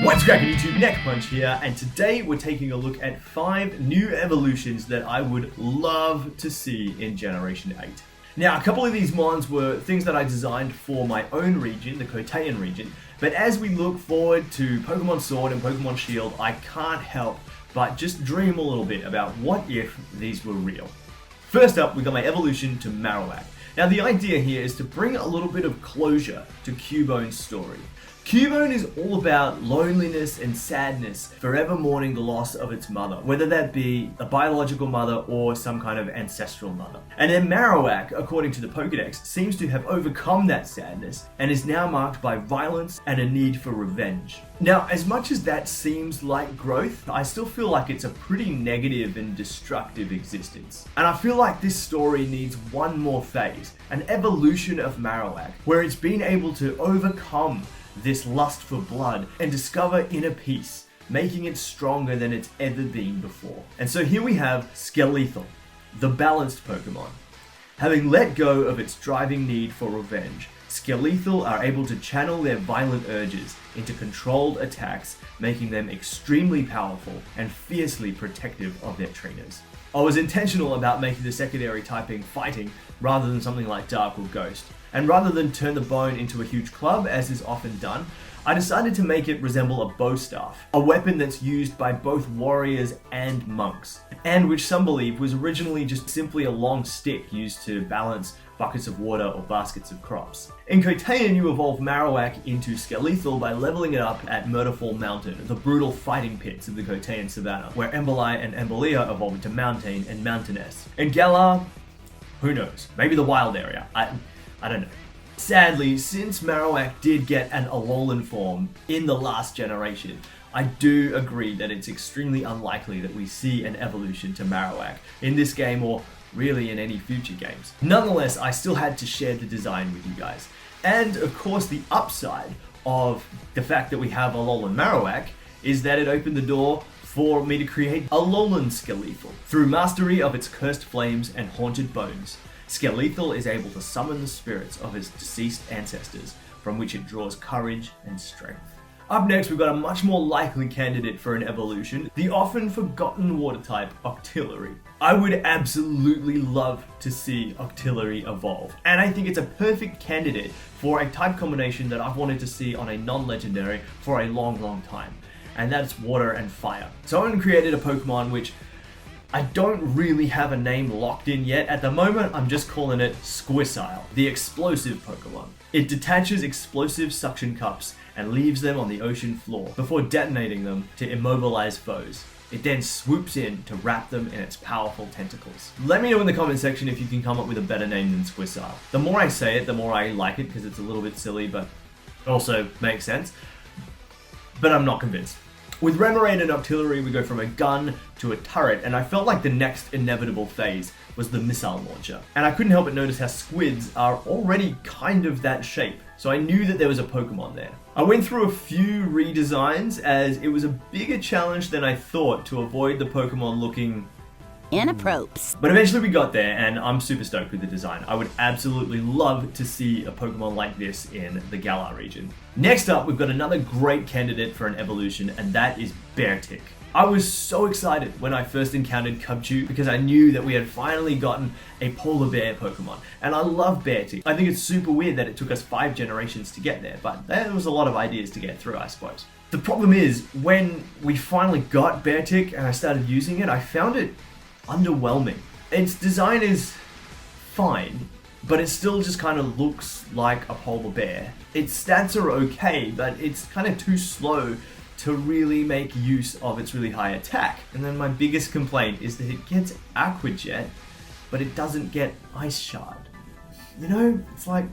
What's cracking YouTube, Neck Punch here, and today we're taking a look at 5 new evolutions that I would love to see in Generation 8. Now, a couple of these mons were things that I designed for my own region, the Coteinn region, but as we look forward to Pokémon Sword and Pokémon Shield, I can't help but just dream a little bit about what if these were real. First up, we got my evolution to Marowak. Now, the idea here is to bring a little bit of closure to Cubone's story. Cubone is all about loneliness and sadness, forever mourning the loss of its mother, whether that be a biological mother or some kind of ancestral mother. And then Marowak, according to the Pokédex, seems to have overcome that sadness and is now marked by violence and a need for revenge. Now, as much as that seems like growth, I still feel like it's a pretty negative and destructive existence. And I feel like this story needs one more phase, an evolution of Marowak, where it's been able to overcome this lust for blood and discover inner peace, making it stronger than it's ever been before. And so here we have Skeletal, the balanced Pokemon. Having let go of its driving need for revenge, Skeletal are able to channel their violent urges into controlled attacks, making them extremely powerful and fiercely protective of their trainers. I was intentional about making the secondary typing fighting rather than something like Dark or Ghost. And rather than turn the bone into a huge club, as is often done, I decided to make it resemble a bow staff, a weapon that's used by both warriors and monks, and which some believe was originally just simply a long stick used to balance buckets of water or baskets of crops. In Coteinn, you evolve Marowak into Skeletal by leveling it up at Murderfall Mountain, the brutal fighting pits of the Coteinn Savannah, where Emberlie and Emberlia evolve into Mountain and Mountainess. In Galar, who knows, maybe the wild area. I don't know. Sadly, since Marowak did get an Alolan form in the last generation, I do agree that it's extremely unlikely that we see an evolution to Marowak in this game or really in any future games. Nonetheless, I still had to share the design with you guys. And of course, the upside of the fact that we have Alolan Marowak is that it opened the door for me to create Alolan Skeletal. Through mastery of its cursed flames and haunted bones, Skeletal is able to summon the spirits of its deceased ancestors, from which it draws courage and strength. Up next, we've got a much more likely candidate for an evolution, the often forgotten water type, Octillery. I would absolutely love to see Octillery evolve, and I think it's a perfect candidate for a type combination that I've wanted to see on a non-legendary for a long time, and that's water and fire. So I created a Pokemon which I don't really have a name locked in yet. At the moment, I'm just calling it Squisile, the explosive Pokemon. It detaches explosive suction cups and leaves them on the ocean floor before detonating them to immobilize foes. It then swoops in to wrap them in its powerful tentacles. Let me know in the comment section if you can come up with a better name than Squisile. The more I say it, the more I like it because it's a little bit silly, but also makes sense. But I'm not convinced. With Remoraid and Octillery, we go from a gun to a turret, and I felt like the next inevitable phase was the missile launcher. And I couldn't help but notice how squids are already kind of that shape, so I knew that there was a Pokemon there. I went through a few redesigns as it was a bigger challenge than I thought to avoid the Pokemon looking inappropriate. But eventually we got there, and I'm super stoked with the design. I would absolutely love to see a Pokemon like this in the Galar region. Next up, we've got another great candidate for an evolution, and that is Beartic. I was so excited when I first encountered Cubchoo because I knew that we had finally gotten a polar bear Pokemon, and I love Beartic. I think it's super weird that it took us 5 generations to get there, but there was a lot of ideas to get through, I suppose. The problem is, when we finally got Beartic and I started using it, I found it underwhelming. Its design is fine, but it still just kind of looks like a polar bear. Its stats are okay, but it's kind of too slow to really make use of its really high attack. And then my biggest complaint is that it gets Aqua Jet, but it doesn't get Ice Shard. You know, it's like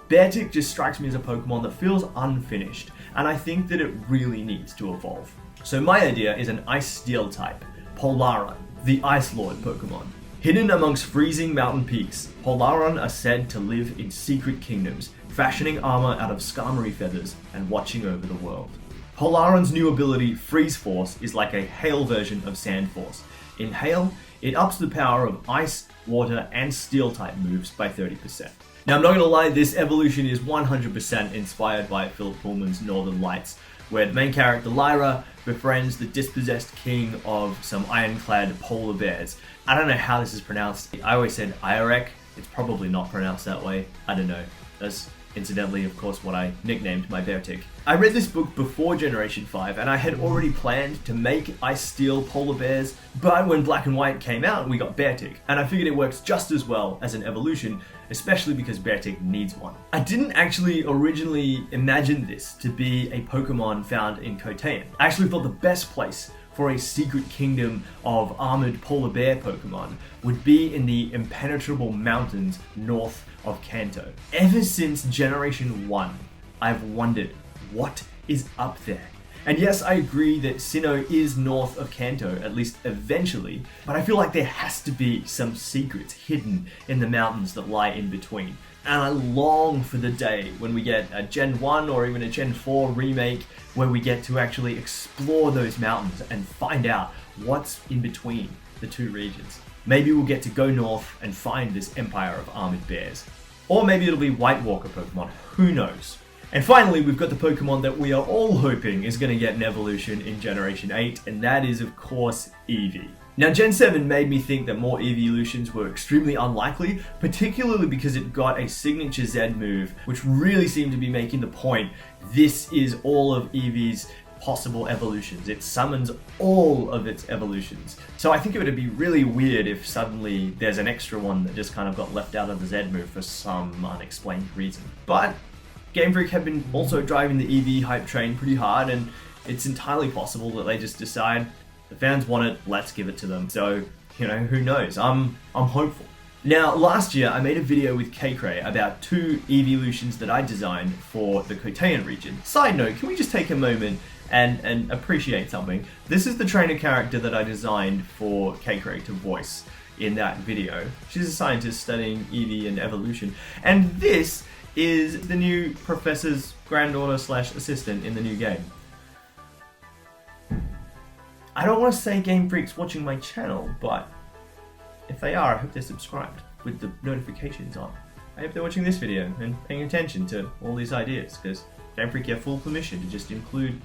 Beartic just strikes me as a Pokemon that feels unfinished, and I think that it really needs to evolve. So my idea is an Ice Steel type, Polaron, the Ice Lord Pokemon. Hidden amongst freezing mountain peaks, Polaron are said to live in secret kingdoms, fashioning armor out of Skarmory feathers and watching over the world. Polaron's new ability, Freeze Force, is like a Hail version of Sand Force. In Hail, it ups the power of Ice, Water, and Steel type moves by 30%. Now, I'm not going to lie, this evolution is 100% inspired by Philip Pullman's Northern Lights, where the main character, Lyra, befriends the dispossessed king of some ironclad polar bears. I don't know how this is pronounced. I always said Irek. It's probably not pronounced that way. I don't know. That's incidentally, of course, what I nicknamed my bear tick. I read this book before Generation 5, and I had already planned to make Ice Steel polar bears, but when Black and White came out, we got bear tick, and I figured it works just as well as an evolution, especially because bear tick needs one. I didn't actually originally imagine this to be a Pokemon found in Coteinn. I actually thought the best place for a secret kingdom of armored polar bear Pokemon would be in the impenetrable mountains north of Kanto. Ever since Generation 1, I've wondered what is up there. And yes, I agree that Sinnoh is north of Kanto, at least eventually, but I feel like there has to be some secrets hidden in the mountains that lie in between. And I long for the day when we get a Gen 1 or even a Gen 4 remake where we get to actually explore those mountains and find out what's in between the two regions. Maybe we'll get to go north and find this empire of armored bears. Or maybe it'll be White Walker Pokemon, who knows? And finally, we've got the Pokemon that we are all hoping is going to get an evolution in Generation 8, and that is, of course, Eevee. Now, Gen 7 made me think that more evolutions were extremely unlikely, particularly because it got a signature Z move, which really seemed to be making the point, this is all of Eevee's possible evolutions. It summons all of its evolutions. So I think it would be really weird if suddenly there's an extra one that just kind of got left out of the Z move for some unexplained reason. But Game Freak have been also driving the Eevee hype train pretty hard, and it's entirely possible that they just decide the fans want it, let's give it to them. So, you know, who knows? I'm hopeful. Now, last year I made a video with Kaycray about 2 evolutions that I designed for the Coteinn region. Side note, can we just take a moment and appreciate something? This is the trainer character that I designed for Kaycray to voice in that video. She's a scientist studying Eevee and evolution. And this is the new professor's granddaughter / assistant in the new game. I don't want to say Game Freak's watching my channel, but if they are, I hope they're subscribed with the notifications on. I hope they're watching this video and paying attention to all these ideas, because Game Freak have full permission to just include,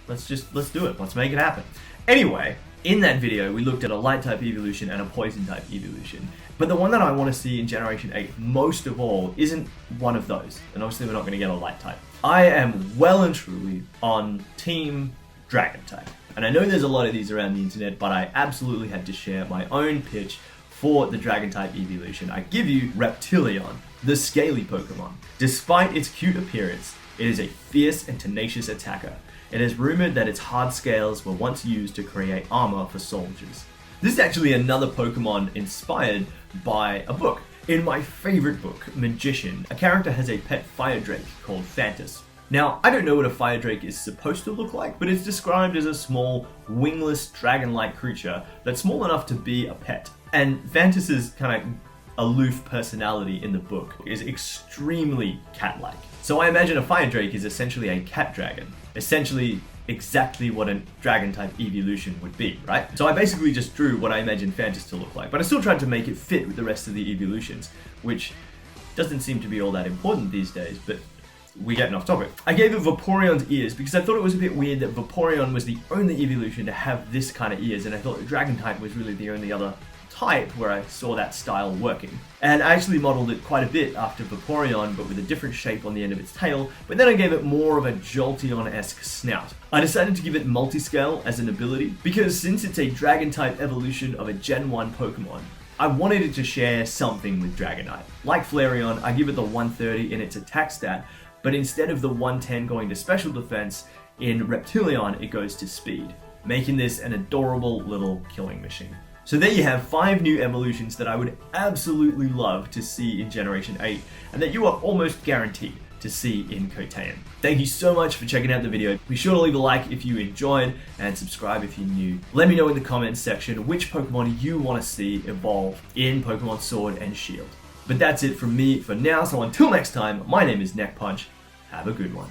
let's do it, let's make it happen. Anyway, in that video, we looked at a light type evolution and a poison type evolution. But the one that I want to see in Generation 8 most of all isn't one of those. And obviously we're not going to get a light type. I am well and truly on Team Dragon type. And I know there's a lot of these around the internet, but I absolutely had to share my own pitch for the Dragon type evolution. I give you Reptilion, the scaly Pokemon. Despite its cute appearance, it is a fierce and tenacious attacker. It is rumored that its hard scales were once used to create armor for soldiers. This is actually another Pokemon inspired by a book. In my favorite book, Magician, a character has a pet fire drake called Phantus. Now, I don't know what a fire drake is supposed to look like, but it's described as a small, wingless, dragon-like creature that's small enough to be a pet. And Phantus's kind of aloof personality in the book is extremely cat-like. So I imagine a fire drake is essentially a cat dragon. Essentially exactly what a dragon type evolution would be, right? So I basically just drew what I imagined Phantus to look like, but I still tried to make it fit with the rest of the evolutions, which doesn't seem to be all that important these days, but we're getting off topic. I gave it Vaporeon's ears because I thought it was a bit weird that Vaporeon was the only evolution to have this kind of ears, and I thought the dragon type was really the only other type where I saw that style working. And I actually modeled it quite a bit after Vaporeon, but with a different shape on the end of its tail, but then I gave it more of a Jolteon-esque snout. I decided to give it multi-scale as an ability, because since it's a dragon type evolution of a Gen 1 Pokemon, I wanted it to share something with Dragonite. Like Flareon, I give it the 130 in its attack stat, but instead of the 110 going to special defense, in Reptilion it goes to speed, making this an adorable little killing machine. So there you have 5 new evolutions that I would absolutely love to see in Generation 8, and that you are almost guaranteed to see in Coteinn. Thank you so much for checking out the video. Be sure to leave a like if you enjoyed, and subscribe if you're new. Let me know in the comments section which Pokemon you want to see evolve in Pokemon Sword and Shield. But that's it from me for now, so until next time, my name is Neck Punch. Have a good one.